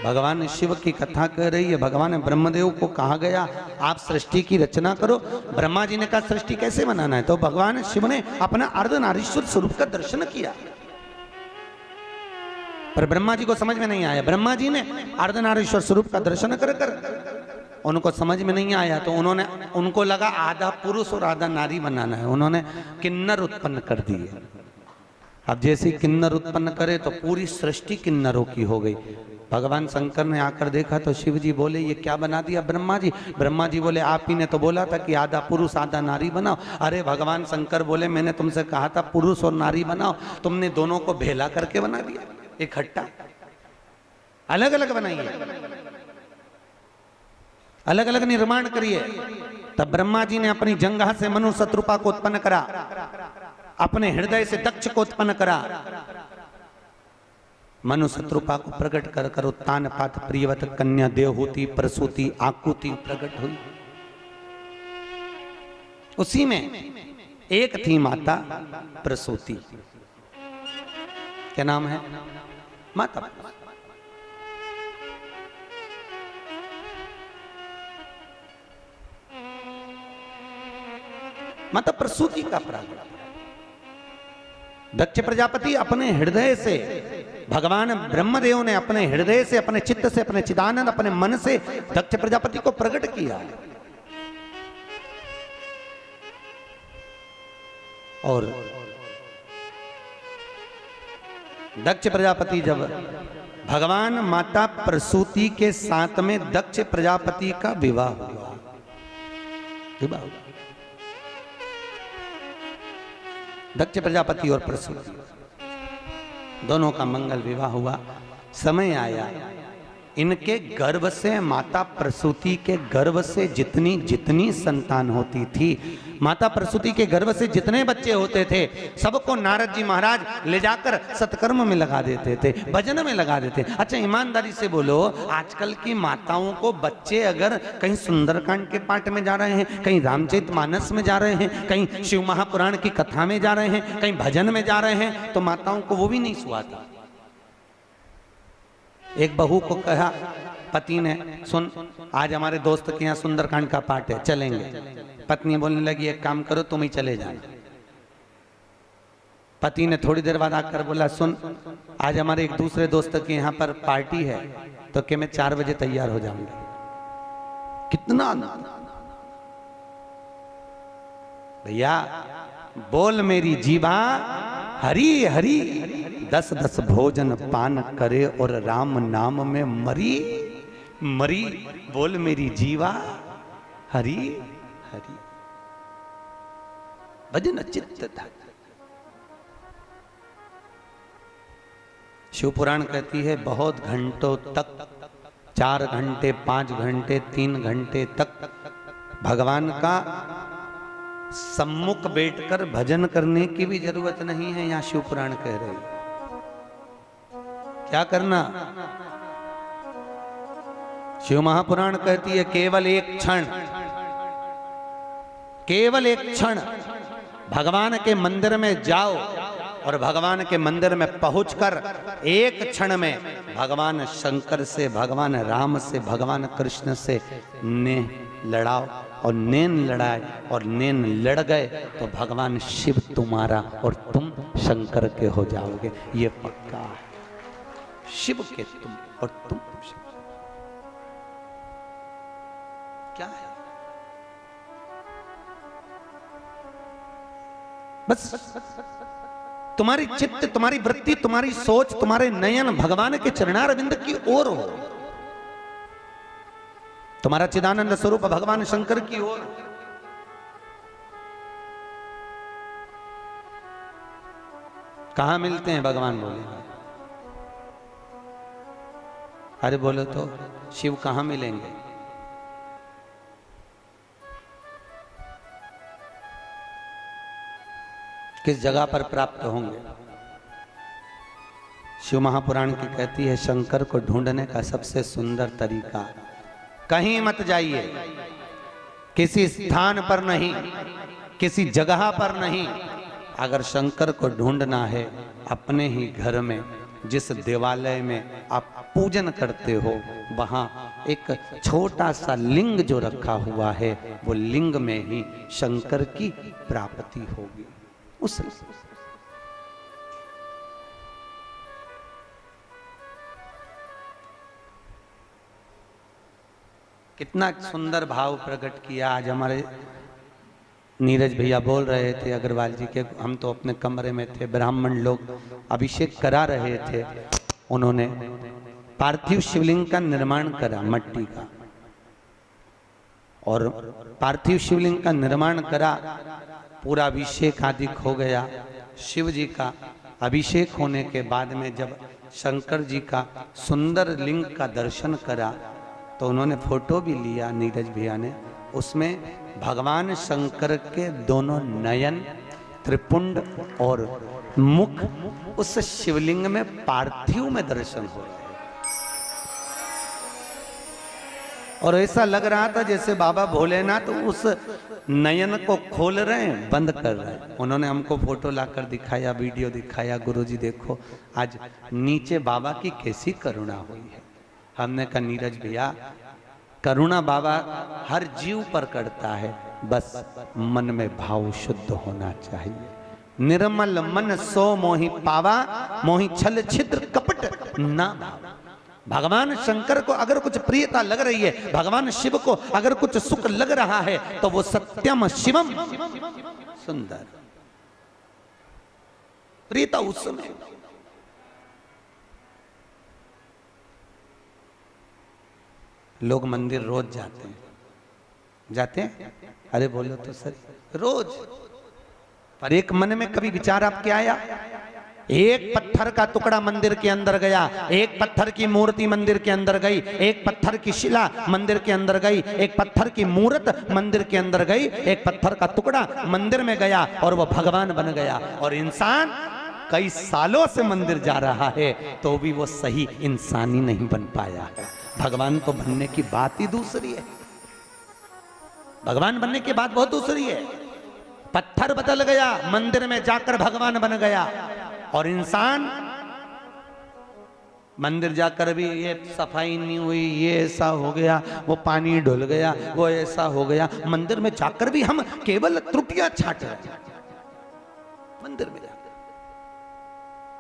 भगवान शिव की कथा कह रही है। भगवान ब्रह्मदेव को कहा गया आप सृष्टि की रचना करो। ब्रह्मा जी ने कहा सृष्टि कैसे बनाना है, तो भगवान शिव ने अपना अर्धनारीश्वर स्वरूप का दर्शन किया, पर ब्रह्मा जी को समझ में नहीं आया। ब्रह्मा जी ने अर्धनारीश्वर स्वरूप का दर्शन कर कर उनको समझ में नहीं आया, तो उनको लगा आधा पुरुष और आधा नारी बनाना है, उन्होंने किन्नर उत्पन्न कर दिए। अब जैसे किन्नर उत्पन्न करे तो पूरी सृष्टि किन्नरों की हो गई। भगवान शंकर ने आकर देखा तो शिव जी बोले ये क्या बना दिया ब्रह्मा जी। ब्रह्मा जी बोले आप ही ने तो बोला था कि आधा पुरुष आधा नारी बनाओ। अरे भगवान शंकर बोले मैंने तुमसे कहा था पुरुष और नारी बनाओ, तुमने दोनों को भेला करके बना दिया, इकट्ठा अलग अलग बनाइए, अलग अलग निर्माण करिए। तब ब्रह्मा जी ने अपनी जंघा से मनु शत्रुपा को उत्पन्न करा, अपने हृदय से दक्ष को उत्पन्न करा। मनु शत्रुपा को प्रकट कर कर उत्तान पात प्रियवत कन्या देवहूति प्रसूति आकुति प्रकट हुई। उसी में एक थी माता प्रसूति, क्या नाम है, माता। माता प्रसूति का प्रागट्य। दक्ष प्रजापति अपने हृदय से, भगवान ब्रह्मदेव ने अपने हृदय से, अपने चित्त से, अपने चिदानंद, अपने मन से दक्ष प्रजापति को प्रकट किया। और दक्ष प्रजापति जब भगवान माता प्रसूति के साथ में दक्ष प्रजापति का विवाह हुआ, दक्ष प्रजापति और प्रसूति दोनों का मंगल विवाह हुआ। समय आया, इनके गर्भ से, माता प्रसूति के गर्भ से जितनी जितनी संतान होती थी, माता प्रसूति के गर्भ से जितने बच्चे होते थे, सबको नारद जी महाराज ले जाकर सत्कर्म में लगा देते थे, भजन में लगा देते। अच्छा ईमानदारी से बोलो, आजकल की माताओं को बच्चे अगर कहीं सुंदरकांड के पाठ में जा रहे हैं, कहीं रामचरितमानस में जा रहे हैं, कहीं शिव महापुराण की कथा में जा रहे हैं, कहीं भजन में जा रहे हैं, तो माताओं को वो भी नहीं सुहाता। एक बहू को कहा पति ने, सुन आज हमारे दोस्त के यहाँ सुंदरकांड का पाठ है, चलेंगे। पत्नी बोलने लगी एक काम करो तुम ही चले जाना। पति ने थोड़ी देर बाद आकर बोला सुन आज हमारे एक दूसरे दोस्त के यहाँ पर पार्टी है, तो क्या मैं 4 बजे तैयार हो जाऊंगा। कितना भैया, बोल मेरी जीवा हरी हरी, 10-10 भोजन पान करे और राम नाम में मरी मरी। बोल मेरी जीवा हरी हरी, भजन चित्त था। शिव पुराण कहती है बहुत घंटों तक, 4 घंटे 5 घंटे 3 घंटे तक भगवान का सम्मुख बैठकर भजन करने की भी जरूरत नहीं है। यहां शिव पुराण कह रही है क्या करना। शिव महापुराण कहती है केवल एक क्षण, केवल एक क्षण भगवान के मंदिर में जाओ और भगवान के मंदिर में पहुंचकर एक क्षण में भगवान शंकर से, भगवान राम से, भगवान कृष्ण से ने लड़ाओ। और नैन लड़ाए और नैन लड़ गए तो भगवान शिव तुम्हारा और तुम शंकर के हो जाओगे, ये पक्का है। शिव के तुम और तुम शिव। क्या है बस तुम्हारी चित्त, तुम्हारी वृत्ति, तुम्हारी सोच, तुम्हारे नयन भगवान के चरणारविंद की ओर हो, तुम्हारा चिदानंद स्वरूप भगवान शंकर की ओर। कहां मिलते हैं भगवान बोले, अरे बोलो तो शिव कहां मिलेंगे। किस जगह पर प्राप्त होंगे। शिव महापुराण की कहती है शंकर को ढूंढने का सबसे सुंदर तरीका, कहीं मत जाइए, किसी स्थान पर नहीं, किसी जगह पर नहीं। अगर शंकर को ढूंढना है अपने ही घर में जिस देवालय में आप पूजन करते हो वहां एक छोटा सा लिंग जो रखा हुआ है, वो लिंग में ही शंकर की प्राप्ति होगी। उस कितना सुंदर भाव प्रकट किया। आज हमारे नीरज भैया बोल रहे थे अग्रवाल जी के, हम तो अपने कमरे में थे, ब्राह्मण लोग अभिषेक करा रहे थे। उन्होंने पार्थिव शिवलिंग का निर्माण करा मट्टी का, और पार्थिव शिवलिंग का निर्माण करा, पूरा अभिषेक आदि हो गया। शिव जी का अभिषेक होने के बाद में जब शंकर जी का सुंदर लिंग का दर्शन करा तो उन्होंने फोटो भी लिया नीरज भैया ने। उसमें भगवान शंकर के दोनों नयन, त्रिपुंड और मुख उस शिवलिंग में पार्थिव में दर्शन हो रहे हैं। और ऐसा लग रहा था जैसे बाबा भोलेनाथ उस नयन को खोल रहे हैं, बंद कर रहे हैं। उन्होंने हमको फोटो लाकर दिखाया, वीडियो दिखाया, गुरुजी देखो आज नीचे बाबा की कैसी करुणा हुई है। हमने कहा नीरज भैया, करुणा बाबा हर जीव पर करता है, बस मन में भाव शुद्ध होना चाहिए। निर्मल मन सो मोहि पावा, मोहि छल छिद्र कपट ना भावा। भगवान शंकर को अगर कुछ प्रियता लग रही है, भगवान शिव को अगर कुछ सुख लग रहा है, तो वो सत्यम शिवम सुंदर प्रियता उसमें। लोग मंदिर रोज जाते हैं अरे बोलो तो सर रोज, पर एक मन में कभी विचार आपके आया? एक पत्थर का टुकड़ा मंदिर के अंदर गया, एक पत्थर की मूर्ति मंदिर के अंदर गई, एक पत्थर की शिला मंदिर के अंदर गई, एक पत्थर की मूर्त मंदिर के अंदर गई, एक पत्थर का टुकड़ा मंदिर में गया और वह भगवान बन गया। और इंसान कई सालों से मंदिर जा रहा है तो भी वो सही इंसान ही नहीं बन पाया है। भगवान तो बनने की बात ही दूसरी है, भगवान बनने की बात बहुत दूसरी है। पत्थर बदल गया, मंदिर में जाकर भगवान बन गया। और इंसान मंदिर जाकर भी ये सफाई नहीं हुई, ये ऐसा हो गया, वो पानी ढुल गया, वो ऐसा हो गया। मंदिर में जाकर भी हम केवल त्रुटियां छाट रहे हैं। मंदिर में जाकर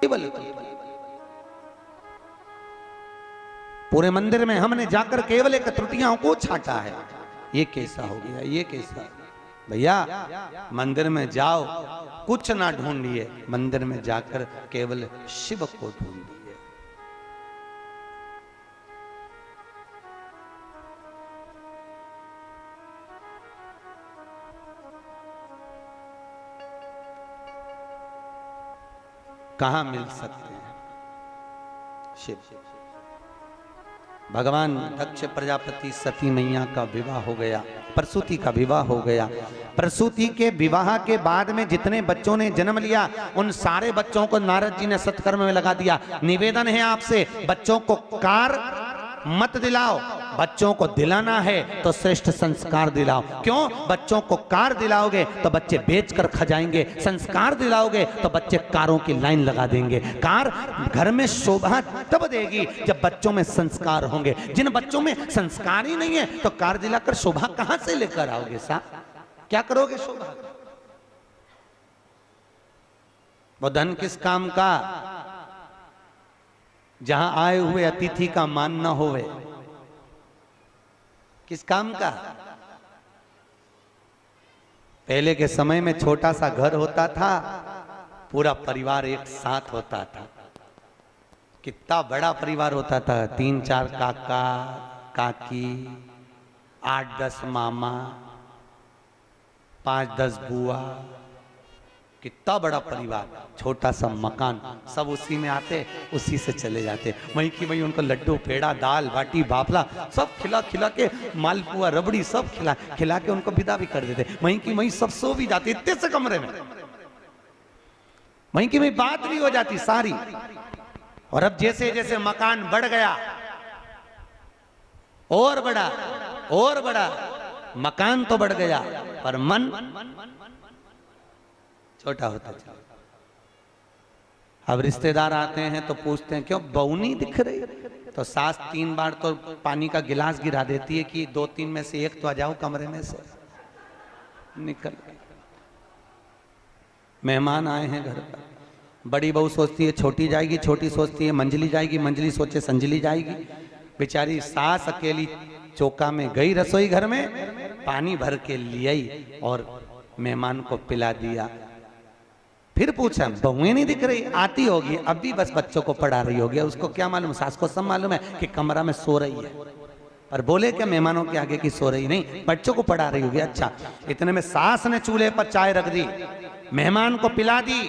केवल पूरे मंदिर में हमने जाकर केवल एक त्रुटियों को छाटा है। ये कैसा हो गया, ये कैसा? भैया मंदिर में जाओ, कुछ ना ढूंढिए, मंदिर में जाकर केवल शिव को ढूंढिए। कहां मिल सकते हैं शिव? भगवान दक्ष प्रजापति सती मैया का विवाह हो गया, प्रसूति का विवाह हो गया। प्रसूति के विवाह के बाद में जितने बच्चों ने जन्म लिया, उन सारे बच्चों को नारद जी ने सत्कर्म में लगा दिया। निवेदन है आपसे, बच्चों को कार मत दिलाओ, बच्चों को दिलाना है तो श्रेष्ठ संस्कार दिलाओ। क्यों? बच्चों को कार दिलाओगे तो बच्चे बेचकर खा जाएंगे, संस्कार दिलाओगे तो बच्चे कारों की लाइन लगा देंगे। कार घर में शोभा तब देगी जब बच्चों में संस्कार होंगे। जिन बच्चों में संस्कार ही नहीं है तो कार दिलाकर शोभा कहां से लेकर आओगे? साहब क्या करोगे शोभा? वो धन किस काम का जहां आए हुए अतिथि का मान न होवे? किस काम का? पहले के समय में छोटा सा घर होता था, पूरा परिवार एक साथ होता था। कितना बड़ा परिवार होता था, 3-4 काका काकी, 8-10 मामा, 5-10 बुआ, कितना बड़ा परिवार, छोटा सा मकान, सब उसी में आते, उसी से चले जाते। वहीं की वहीं उनको लड्डू पेड़ा दाल बाटी बाफला सब खिला खिला के, मालपुआ रबड़ी सब खिला खिला के उनको विदा भी कर देते। वहीं की वहीं सब सो भी जाते इतने से कमरे में, वहीं की वहीं बात भी हो जाती सारी। और अब जैसे जैसे मकान बढ़ गया, और बड़ा और बड़ा, मकान तो बढ़ गया पर मन छोटा होता चला। अब रिश्तेदार आते हैं तो पूछते हैं क्यों बहू नहीं दिख रही, तो सास 3 बार तो पानी का गिलास गिरा देती है कि 2-3 में से एक तो आ जाओ कमरे में से निकल। मेहमान आए हैं घर पर, बड़ी बहू सोचती है छोटी जाएगी, छोटी सोचती है मंजली जाएगी, मंजली सोचे संजली जाएगी। बेचारी सास अकेली चौका में गई रसोई घर में, पानी भर के ले आई और मेहमान को पिला दिया। फिर पूछा बहुएं नहीं दिख रही, आती होगी अब भी बस बच्चों को पढ़ा रही होगी, उसको क्या मालूम, सास को सब मालूम है कि कमरा में सो रही है, पर बोले क्या मेहमानों के आगे की सो रही नहीं, बच्चों को पढ़ा रही होगी। अच्छा, इतने में सास ने चूल्हे पर चाय रख दी, मेहमान को पिला दी,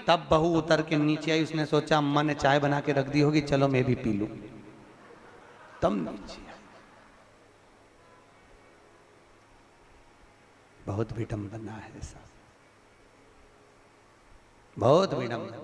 तब बहू उतर के नीचे आई। उसने सोचा अम्मा ने चाय बना के रख दी होगी, चलो मैं भी पी लूं, तब नीचे आई। बहुत विडंबना है, बहुत विडंबना।